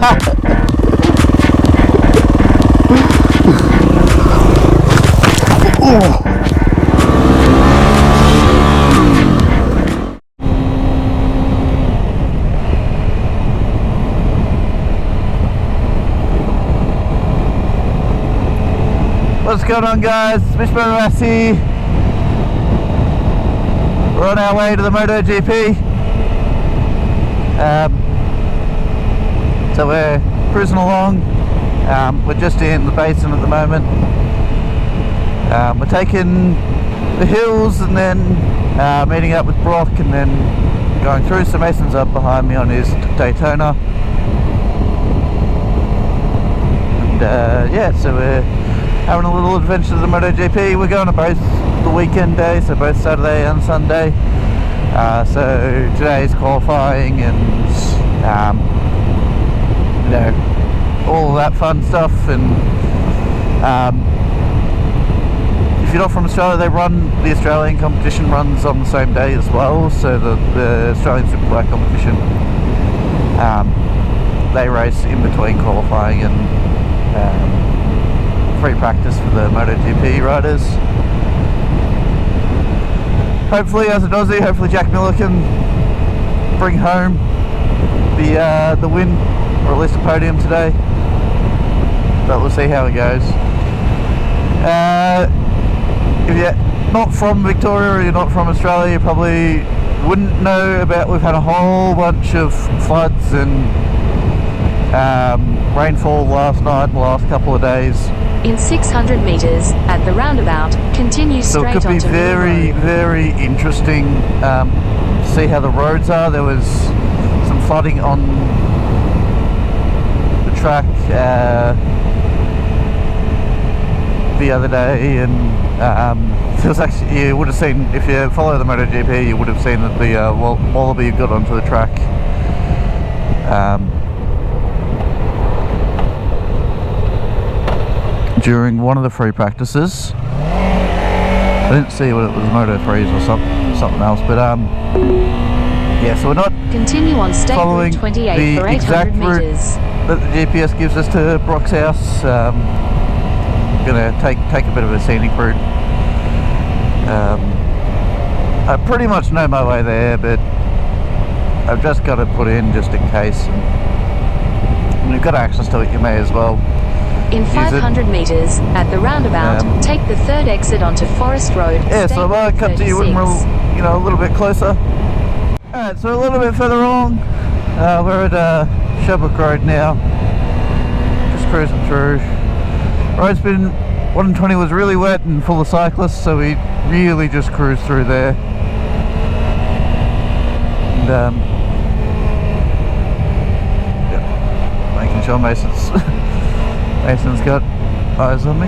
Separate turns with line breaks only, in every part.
What's going on, guys? MitchMotoMaths here. We're on our way to the MotoGP. So we're cruising along. We're just in the basin at the moment. We're taking the hills and then meeting up with Brock and then going through. So Mason's up behind me on his Daytona. And yeah, so we're having a little adventure to the MotoGP. We're going to both the weekend days, so both Saturday and Sunday. So today's qualifying and you know, all of that fun stuff. And if you're not from Australia, the Australian competition runs on the same day as well. So the Australian Superbike competition, they race in between qualifying and free practice for the MotoGP riders. Hopefully, as an Aussie, hopefully Jack Miller can bring home the win, or at least a podium today. But we'll see how it goes. If you're not from Victoria or you're not from Australia, you probably wouldn't know about. We've had a whole bunch of floods and rainfall last night and the last couple of days.
In 600 meters, at the roundabout, continue straight onto
So it could be very interesting to see how the roads are. There was some flooding on the track the other day, and there was actually, you would have seen, if you follow the MotoGP, you would have seen that the wallaby got onto the track. During one of the free practices. I didn't see what it was, Moto3s or something else, but yeah, so we're not
continue on state
following
route 28
the
for
exact route
meters
that the GPS gives us to Brock's house. Gonna take a bit of a scenic route. I pretty much know my way there, but I've just got to put in just in case. And you've got access to it, you may as well.
In 500 meters, at the roundabout, take the third exit onto Forest Road.
Yeah, so I cut to you a little bit closer. Alright, so a little bit further on, we're at Sherbrooke Road now. Just cruising through. Road's been, 120 was really wet and full of cyclists, so we really just cruised through there. And yeah, making sure Mason's got eyes on me.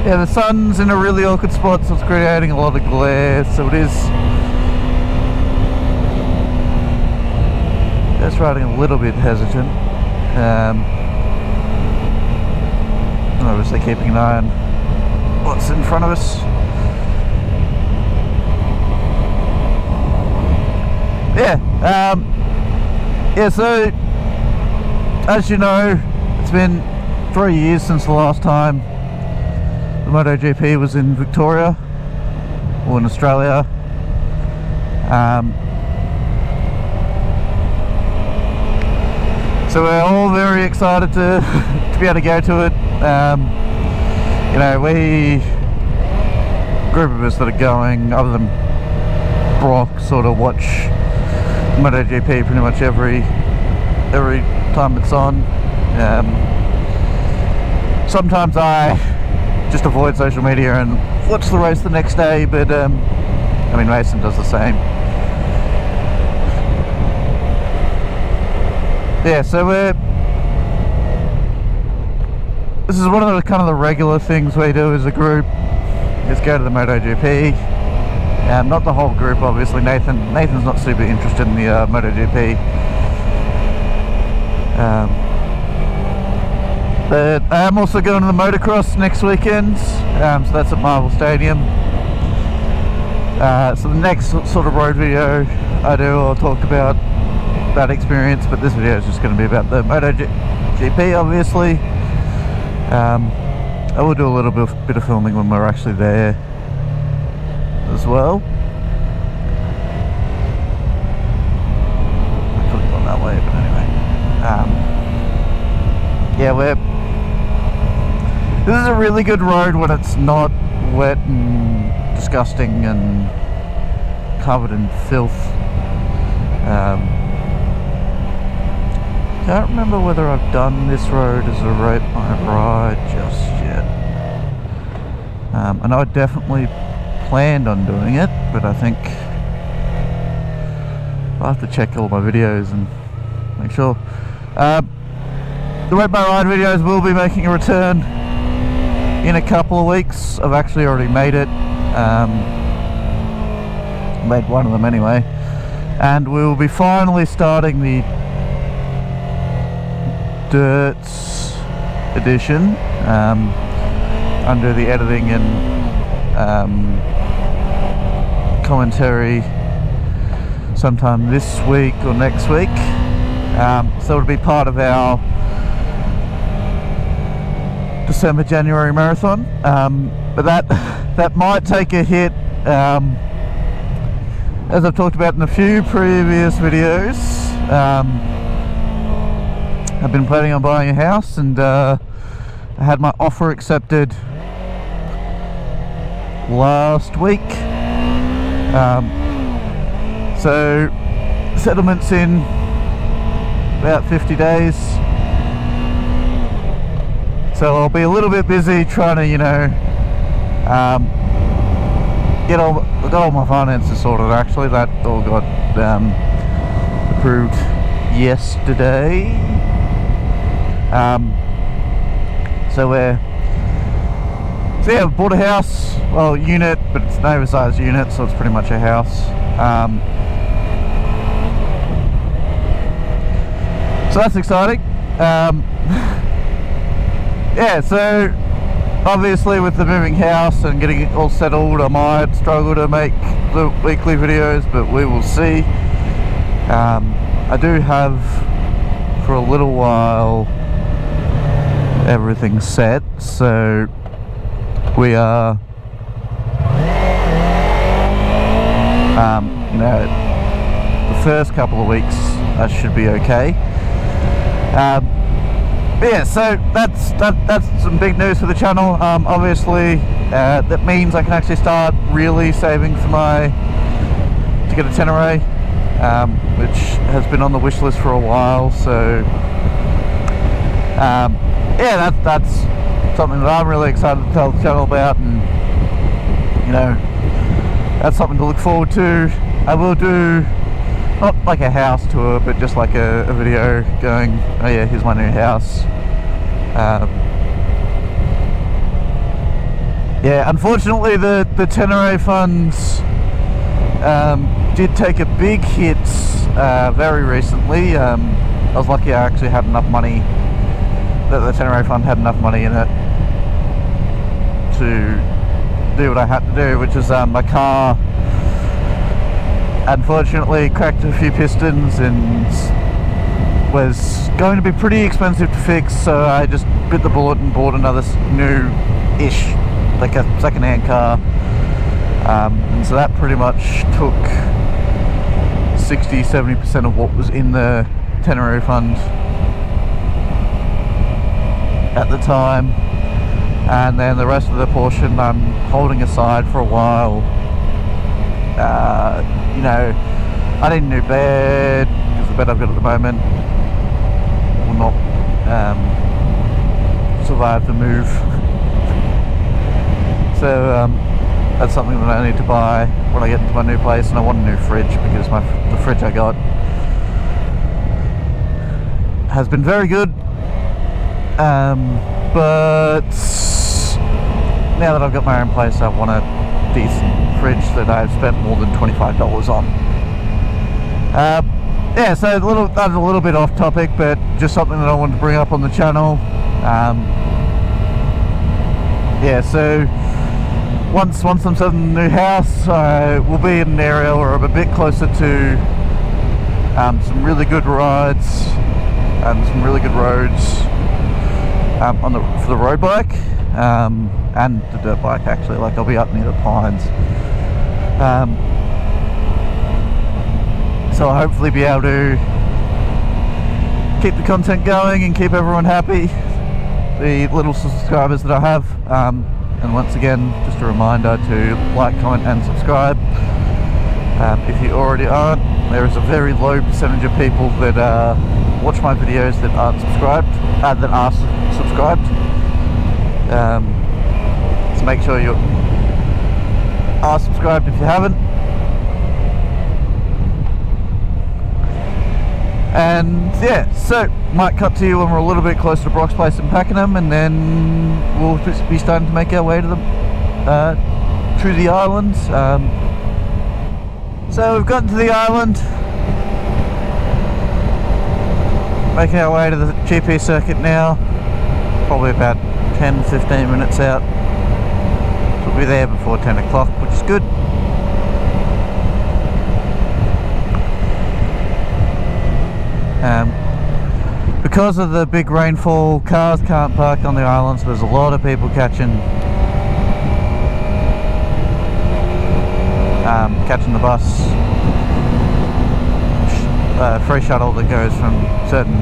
Yeah, the sun's in a really awkward spot, so it's creating a lot of glare, so it is just riding a little bit hesitant. Obviously keeping an eye on what's in front of us. Yeah, yeah, so as you know, it's been 3 years since the last time the MotoGP was in Victoria, or in Australia. So we're all very excited to be able to go to it. You know, group of us that are going, other than Brock, sort of watch MotoGP pretty much every time it's on. Sometimes I just avoid social media and watch the race the next day, but I mean, Mason does the same. Yeah, so this is one of the kind of the regular things we do as a group, is go to the MotoGP. Not the whole group, obviously. Nathan's not super interested in the MotoGP. But I'm also going to the motocross next weekend, so that's at Marvel Stadium. So the next sort of road video I do, I'll talk about that experience, but this video is just going to be about the MotoGP, obviously. I will do a little bit of filming when we're actually there as well. I could have gone that way, but anyway. Yeah, this is a really good road when it's not wet and disgusting and covered in filth. Can't remember whether I've done this road as a ride just yet. I know I definitely planned on doing it, but I think I'll have to check all my videos and make sure. The Wet Bar Ride videos will be making a return in a couple of weeks. I've actually already made it. Made one of them anyway. And we will be finally starting the Dirts edition under the editing and commentary sometime this week or next week. So it'll be part of our December-January marathon, but that might take a hit, as I've talked about in a few previous videos. I've been planning on buying a house, and I had my offer accepted last week. So settlement's in about 50 days. So I'll be a little bit busy trying to, get all my finances sorted. Actually, that all got approved yesterday. So yeah, I've bought a house, well, unit, but it's an oversized unit, so it's pretty much a house. So that's exciting. Yeah, so obviously with the moving house and getting it all settled, I might struggle to make the weekly videos, but we will see. I do have, for a little while, everything set, so we are, the first couple of weeks I should be okay. Yeah, so that's some big news for the channel. Obviously, that means I can actually start really saving for to get a Tenere, which has been on the wish list for a while. So yeah, that's something that I'm really excited to tell the channel about, and that's something to look forward to. I will do not like a house tour, but just like a video going, oh yeah, here's my new house. Yeah, unfortunately the Tenere funds did take a big hit very recently. I was lucky I actually had enough money, that the Tenere fund had enough money in it to do what I had to do, which is my car unfortunately cracked a few pistons and was going to be pretty expensive to fix, so I just bit the bullet and bought another new-ish, like a second-hand car, and so that pretty much took 60-70% of what was in the Tenere fund at the time, and then the rest of the portion I'm holding aside for a while. I need a new bed, because the bed I've got at the moment will not survive the move. So that's something that I need to buy when I get into my new place, and I want a new fridge, because the fridge I got has been very good, but now that I've got my own place, I want a decent fridge that I've spent more than $25 on. Yeah, so that's a little bit off topic, but just something that I wanted to bring up on the channel. Yeah, so once I'm set in the new house, we'll be in an area where I'm a bit closer to some really good rides, some really good roads for the road bike and the dirt bike actually. Like I'll be up near the Pines. So I'll hopefully be able to keep the content going and keep everyone happy, the little subscribers that I have. And once again, just a reminder to like, comment and subscribe. If you already aren't, there is a very low percentage of people that watch my videos that aren't subscribed, that are subscribed. So make sure you are subscribed if you haven't. And yeah, so might cut to you when we're a little bit closer to Brock's place in Pakenham, and then we'll just be starting to make our way to the island. So we've gotten to the island, making our way to the GP circuit now, probably about 10-15 minutes out. We'll be there before 10 o'clock, which is good. Because of the big rainfall, cars can't park on the island, so there's a lot of people catching the bus, free shuttle that goes from certain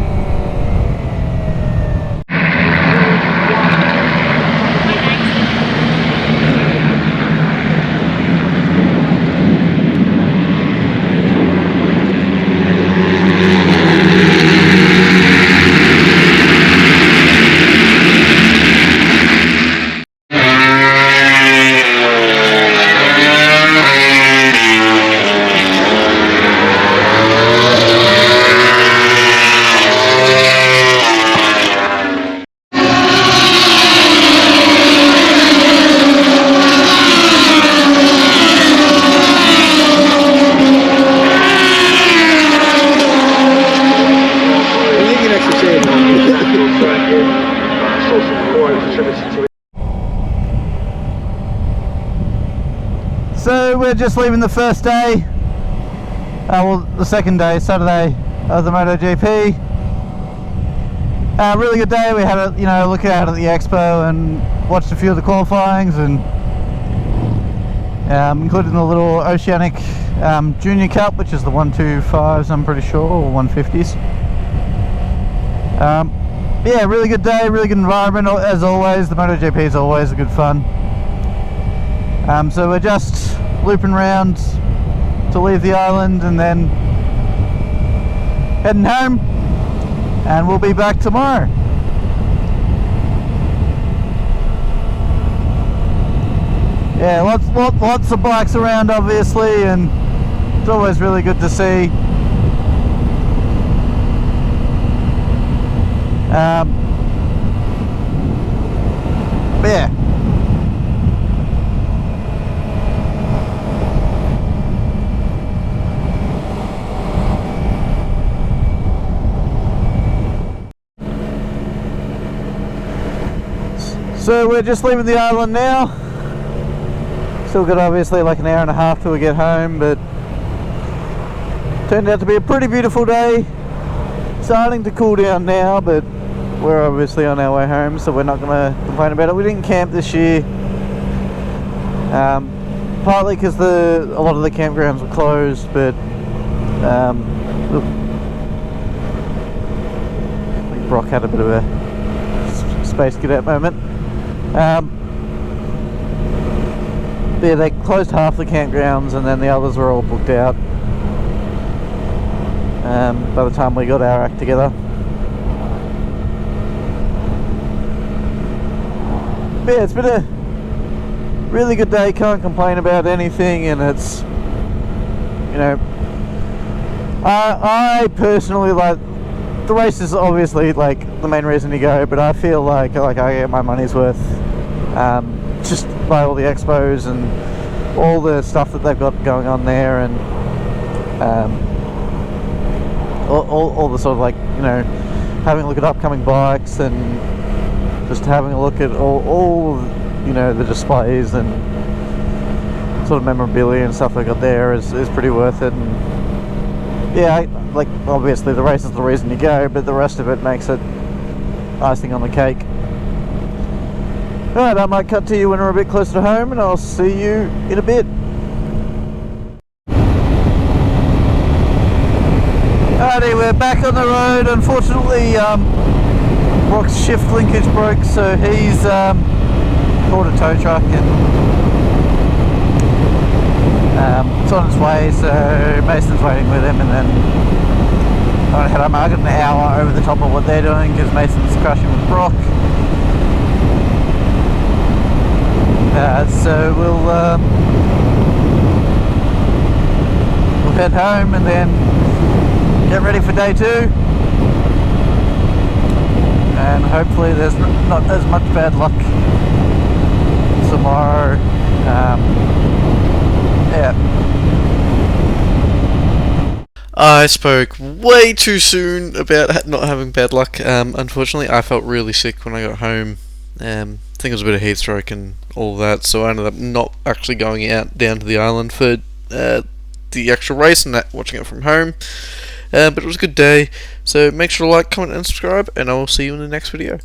So we're just leaving the first day, well the second day, Saturday of the MotoGP. Really good day. We had a look out at the expo and watched a few of the qualifyings, and including the little Oceanic Junior Cup, which is the 125s I'm pretty sure, or 150s. Yeah, really good day, really good environment as always. The MotoGP is always a good fun. So we're just looping around to leave the island and then heading home, and we'll be back tomorrow. Yeah, lots of bikes around obviously, and it's always really good to see. But yeah. So we're just leaving the island now. Still got obviously like an hour and a half till we get home, but turned out to be a pretty beautiful day. Starting to cool down now, but we're obviously on our way home, so we're not going to complain about it. We didn't camp this year, partly because a lot of the campgrounds were closed, but I think Brock had a bit of a space cadet moment. Yeah, they closed half the campgrounds and then the others were all booked out by the time we got our act together. But yeah, it's been a really good day, can't complain about anything, and it's, I personally like the race is obviously like the main reason you go, but I feel like I get my money's worth just by all the expos and all the stuff that they've got going on there, and all the sort of like having a look at upcoming bikes and just having a look at all the displays and sort of memorabilia and stuff they got there is pretty worth it. And yeah, like obviously the race is the reason you go, but the rest of it makes it icing on the cake. Alright, I might cut to you when we're a bit closer to home, and I'll see you in a bit. Alrighty, we're back on the road. Unfortunately, Brock's shift linkage broke, so he's called a tow truck and it's on its way, so Mason's waiting with him, and then I had an hour over the top of what they're doing because Mason's crashing with Brock. So we'll head home and then get ready for day 2, and hopefully there's not as much bad luck tomorrow. Yeah.
I spoke way too soon about not having bad luck. Unfortunately, I felt really sick when I got home. I think it was a bit of heat stroke and all that, so I ended up not actually going out down to the island for the actual race and watching it from home. But it was a good day, so make sure to like, comment and subscribe, and I will see you in the next video.